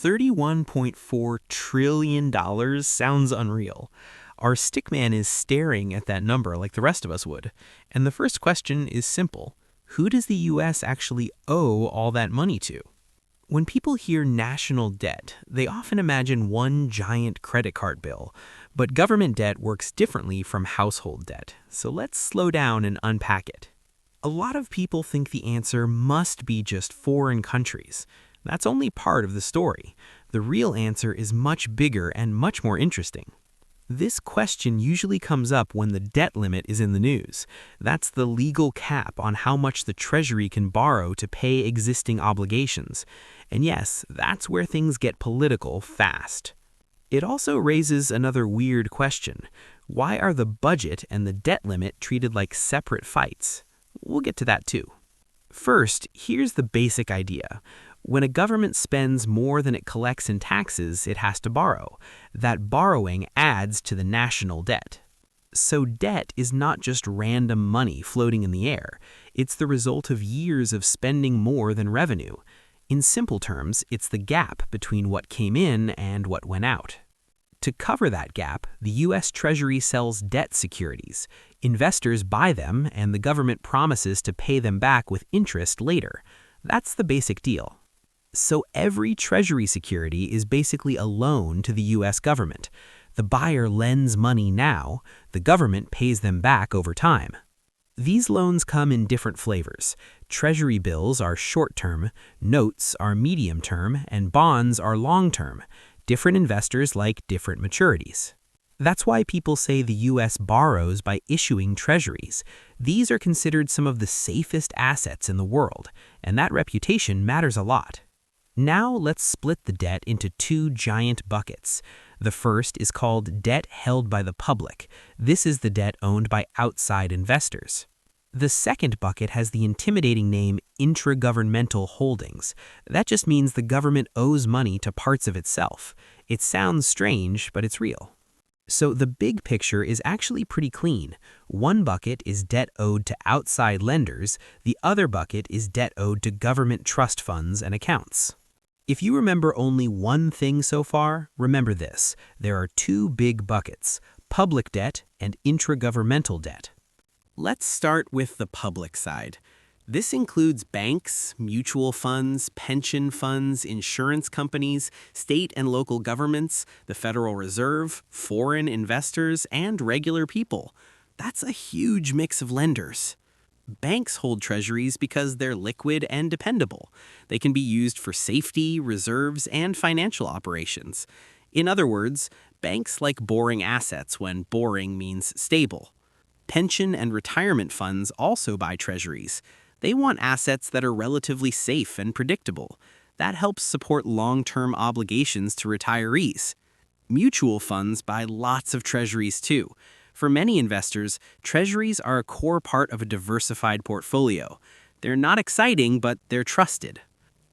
$31.4 trillion sounds unreal. Our stickman is staring at that number like the rest of us would. And the first question is simple. Who does the US actually owe all that money to? When people hear national debt, they often imagine one giant credit card bill. But government debt works differently from household debt. So let's slow down and unpack it. A lot of people think the answer must be just foreign countries. That's only part of the story. The real answer is much bigger and much more interesting. This question usually comes up when the debt limit is in the news. That's the legal cap on how much the Treasury can borrow to pay existing obligations. And yes, that's where things get political fast. It also raises another weird question. Why are the budget and the debt limit treated like separate fights? We'll get to that too. First, here's the basic idea. When a government spends more than it collects in taxes, it has to borrow. That borrowing adds to the national debt. So debt is not just random money floating in the air. It's the result of years of spending more than revenue. In simple terms, it's the gap between what came in and what went out. To cover that gap, the U.S. Treasury sells debt securities. Investors buy them, and the government promises to pay them back with interest later. That's the basic deal. So every Treasury security is basically a loan to the U.S. government. The buyer lends money now, the government pays them back over time. These loans come in different flavors. Treasury bills are short-term, notes are medium-term, and bonds are long-term. Different investors like different maturities. That's why people say the U.S. borrows by issuing treasuries. These are considered some of the safest assets in the world, and that reputation matters a lot. Now let's split the debt into two giant buckets. The first is called debt held by the public. This is the debt owned by outside investors. The second bucket has the intimidating name intragovernmental holdings. That just means the government owes money to parts of itself. It sounds strange, but it's real. So the big picture is actually pretty clean. One bucket is debt owed to outside lenders. The other bucket is debt owed to government trust funds and accounts. If you remember only one thing so far, remember this. There are two big buckets, public debt and intragovernmental debt. Let's start with the public side. This includes banks, mutual funds, pension funds, insurance companies, state and local governments, the Federal Reserve, foreign investors, and regular people. That's a huge mix of lenders. Banks hold treasuries because they're liquid and dependable. They can be used for safety, reserves, and financial operations. In other words, banks like borrowing assets when borrowing means stable. Pension and retirement funds also buy treasuries. They want assets that are relatively safe and predictable. That helps support long-term obligations to retirees. Mutual funds buy lots of treasuries too. For many investors, treasuries are a core part of a diversified portfolio. They're not exciting, but they're trusted.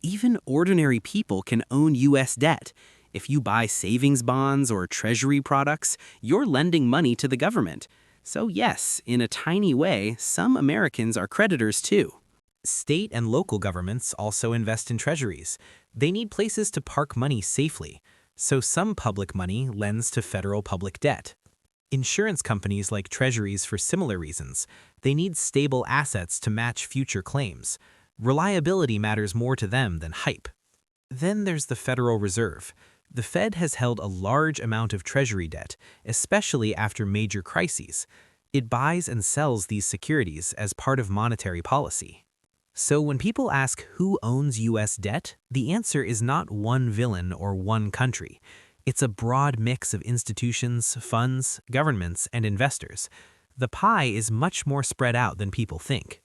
Even ordinary people can own U.S. debt. If you buy savings bonds or treasury products, you're lending money to the government. So yes, in a tiny way, some Americans are creditors too. State and local governments also invest in treasuries. They need places to park money safely, so some public money lends to federal public debt. Insurance companies like Treasurys for similar reasons. They need stable assets to match future claims. Reliability matters more to them than hype. Then there's the Federal Reserve. The Fed has held a large amount of treasury debt, especially after major crises. It buys and sells these securities as part of monetary policy. So when people ask who owns U.S. debt, the answer is not one villain or one country. It's a broad mix of institutions, funds, governments, and investors. The pie is much more spread out than people think.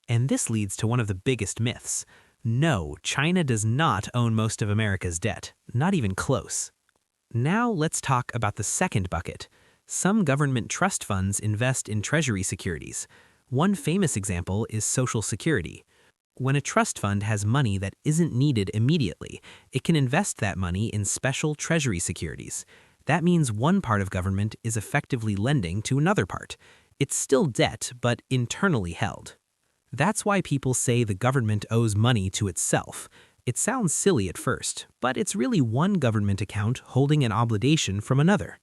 And this leads to one of the biggest myths. No, China does not own most of America's debt, not even close. Now let's talk about the second bucket. Some government trust funds invest in treasury securities. One famous example is Social Security. When a trust fund has money that isn't needed immediately, it can invest that money in special treasury securities. That means one part of government is effectively lending to another part. It's still debt, but internally held. That's why people say the government owes money to itself. It sounds silly at first, but it's really one government account holding an obligation from another.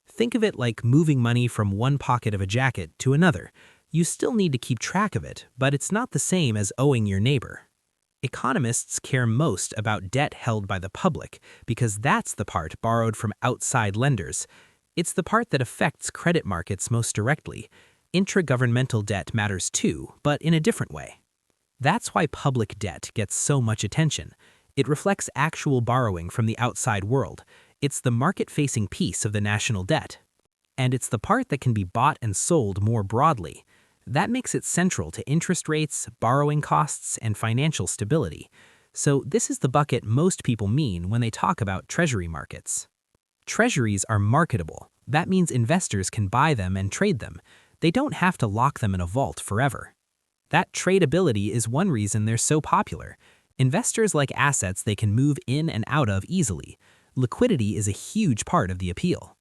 Think of it like moving money from one pocket of a jacket to another. You still need to keep track of it, but it's not the same as owing your neighbor. Economists care most about debt held by the public because that's the part borrowed from outside lenders. It's the part that affects credit markets most directly. Intragovernmental debt matters too, but in a different way. That's why public debt gets so much attention. It reflects actual borrowing from the outside world. It's the market-facing piece of the national debt. And it's the part that can be bought and sold more broadly. That makes it central to interest rates, borrowing costs, and financial stability. So this is the bucket most people mean when they talk about treasury markets. Treasuries are marketable. That means investors can buy them and trade them. They don't have to lock them in a vault forever. That tradability is one reason they're so popular. Investors like assets they can move in and out of easily. Liquidity is a huge part of the appeal.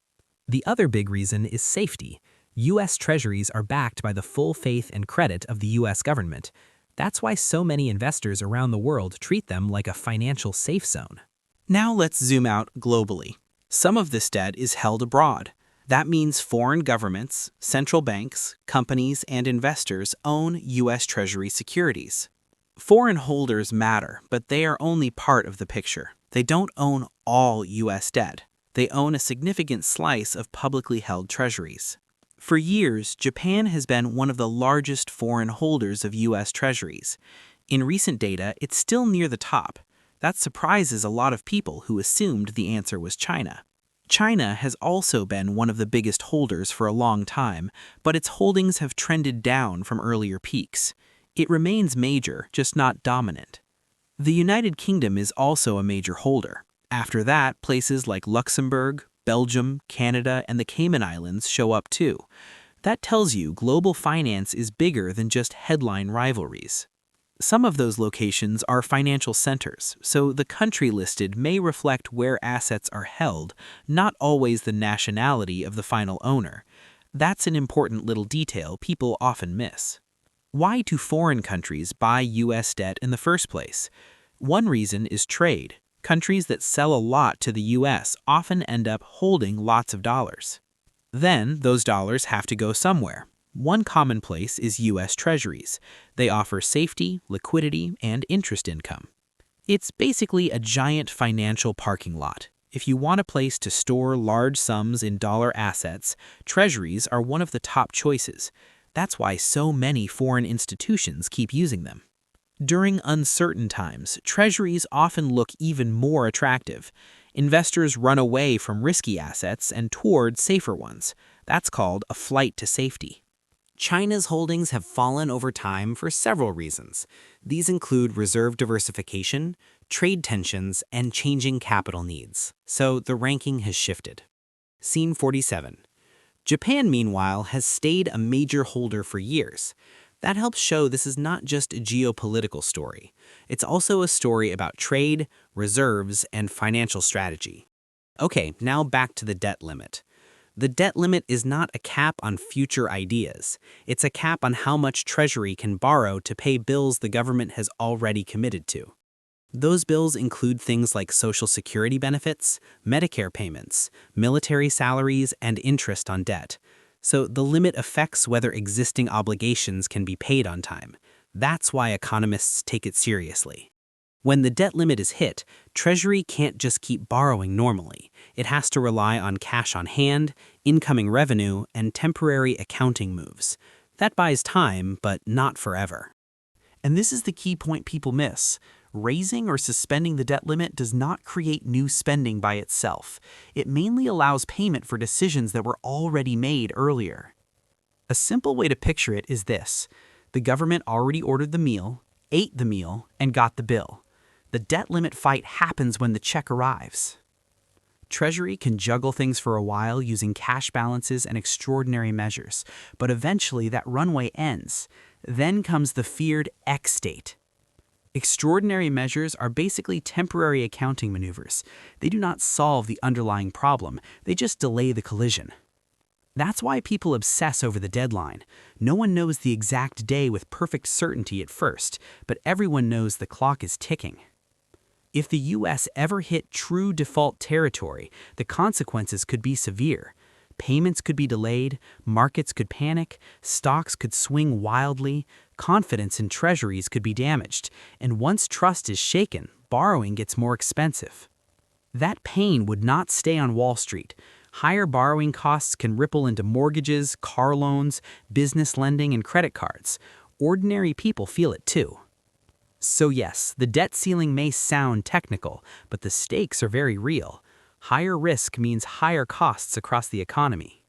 The other big reason is safety. U.S. Treasuries are backed by the full faith and credit of the U.S. government. That's why so many investors around the world treat them like a financial safe zone. Now let's zoom out globally. Some of this debt is held abroad. That means foreign governments, central banks, companies, and investors own U.S. Treasury securities. Foreign holders matter, but they are only part of the picture. They don't own all U.S. debt. They own a significant slice of publicly held treasuries. For years, Japan has been one of the largest foreign holders of U.S. Treasuries. In recent data, it's still near the top. That surprises a lot of people who assumed the answer was China. China has also been one of the biggest holders for a long time, but its holdings have trended down from earlier peaks. It remains major, just not dominant. The United Kingdom is also a major holder. After that, places like Luxembourg, Belgium, Canada, and the Cayman Islands show up too. That tells you global finance is bigger than just headline rivalries. Some of those locations are financial centers, so the country listed may reflect where assets are held, not always the nationality of the final owner. That's an important little detail people often miss. Why do foreign countries buy U.S. debt in the first place? One reason is trade. Countries that sell a lot to the U.S. often end up holding lots of dollars. Then, those dollars have to go somewhere. One common place is U.S. Treasuries. They offer safety, liquidity, and interest income. It's basically a giant financial parking lot. If you want a place to store large sums in dollar assets, Treasuries are one of the top choices. That's why so many foreign institutions keep using them. During uncertain times, treasuries often look even more attractive. Investors run away from risky assets and toward safer ones. That's called a flight to safety. China's holdings have fallen over time for several reasons. These include reserve diversification, trade tensions, and changing capital needs. So the ranking has shifted. Scene 47. Japan, meanwhile, has stayed a major holder for years. That helps show this is not just a geopolitical story. It's also a story about trade, reserves, and financial strategy. Okay, now back to the debt limit. The debt limit is not a cap on future ideas. It's a cap on how much Treasury can borrow to pay bills the government has already committed to. Those bills include things like Social Security benefits, Medicare payments, military salaries, and interest on debt. So the limit affects whether existing obligations can be paid on time. That's why economists take it seriously. When the debt limit is hit, Treasury can't just keep borrowing normally. It has to rely on cash on hand, incoming revenue, and temporary accounting moves. That buys time, but not forever. And this is the key point people miss. Raising or suspending the debt limit does not create new spending by itself. It mainly allows payment for decisions that were already made earlier. A simple way to picture it is this. The government already ordered the meal, ate the meal, and got the bill. The debt limit fight happens when the check arrives. Treasury can juggle things for a while using cash balances and extraordinary measures, but eventually that runway ends. Then comes the feared X date. Extraordinary measures are basically temporary accounting maneuvers. They do not solve the underlying problem, they just delay the collision. That's why people obsess over the deadline. No one knows the exact day with perfect certainty at first, but everyone knows the clock is ticking. If the U.S. ever hit true default territory, the consequences could be severe. Payments could be delayed, markets could panic, stocks could swing wildly, confidence in treasuries could be damaged, and once trust is shaken, borrowing gets more expensive. That pain would not stay on Wall Street. Higher borrowing costs can ripple into mortgages, car loans, business lending, and credit cards. Ordinary people feel it too. So yes, the debt ceiling may sound technical, but the stakes are very real. Higher risk means higher costs across the economy.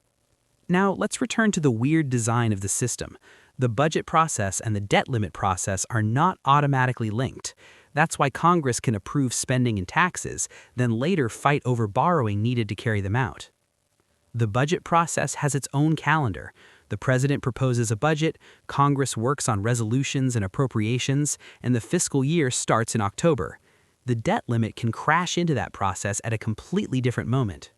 Now, let's return to the weird design of the system. The budget process and the debt limit process are not automatically linked. That's why Congress can approve spending and taxes, then later fight over borrowing needed to carry them out. The budget process has its own calendar. The president proposes a budget, Congress works on resolutions and appropriations, and the fiscal year starts in October. The debt limit can crash into that process at a completely different moment.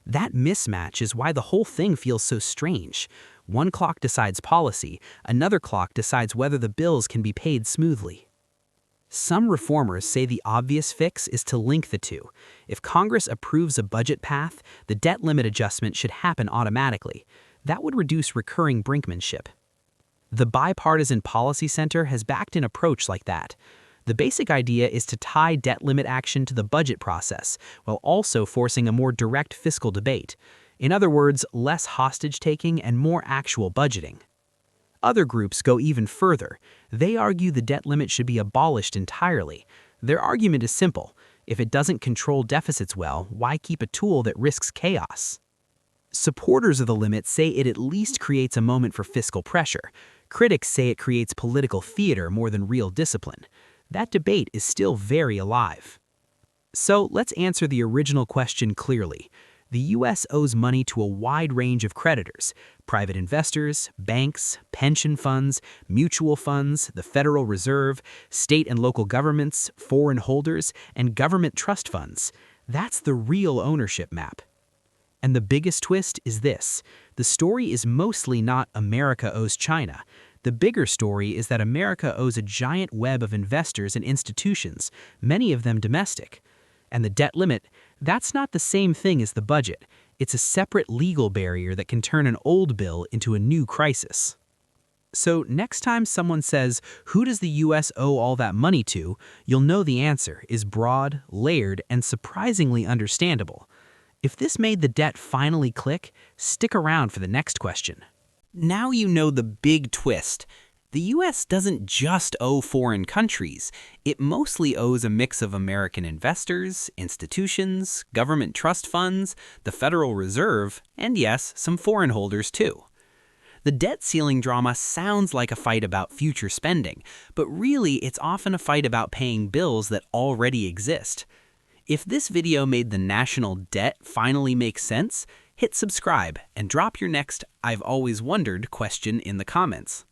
That mismatch is why the whole thing feels so strange. One clock decides policy, another clock decides whether the bills can be paid smoothly. Some reformers say the obvious fix is to link the two. If Congress approves a budget path, the debt limit adjustment should happen automatically. That would reduce recurring brinkmanship. The Bipartisan Policy Center has backed an approach like that. The basic idea is to tie debt limit action to the budget process, while also forcing a more direct fiscal debate. In other words, less hostage-taking and more actual budgeting. Other groups go even further. They argue the debt limit should be abolished entirely. Their argument is simple. If it doesn't control deficits well, why keep a tool that risks chaos? Supporters of the limit say it at least creates a moment for fiscal pressure. Critics say it creates political theater more than real discipline. That debate is still very alive. So let's answer the original question clearly. The U.S. owes money to a wide range of creditors: private investors, banks, pension funds, mutual funds, the Federal Reserve, state and local governments, foreign holders, and government trust funds. That's the real ownership map. And the biggest twist is this: the story is mostly not America owes China. The bigger story is that America owes a giant web of investors and institutions, many of them domestic. And the debt limit, that's not the same thing as the budget. It's a separate legal barrier that can turn an old bill into a new crisis. So next time someone says, "Who does the U.S. owe all that money to?" you'll know the answer is broad, layered, and surprisingly understandable. If this made the debt finally click, stick around for the next question. Now you know the big twist. The U.S. doesn't just owe foreign countries. It mostly owes a mix of American investors, institutions, government trust funds, the Federal Reserve, and yes, some foreign holders too. The debt ceiling drama sounds like a fight about future spending, but really it's often a fight about paying bills that already exist. If this video made the national debt finally make sense, hit subscribe and drop your next "I've always wondered" question in the comments.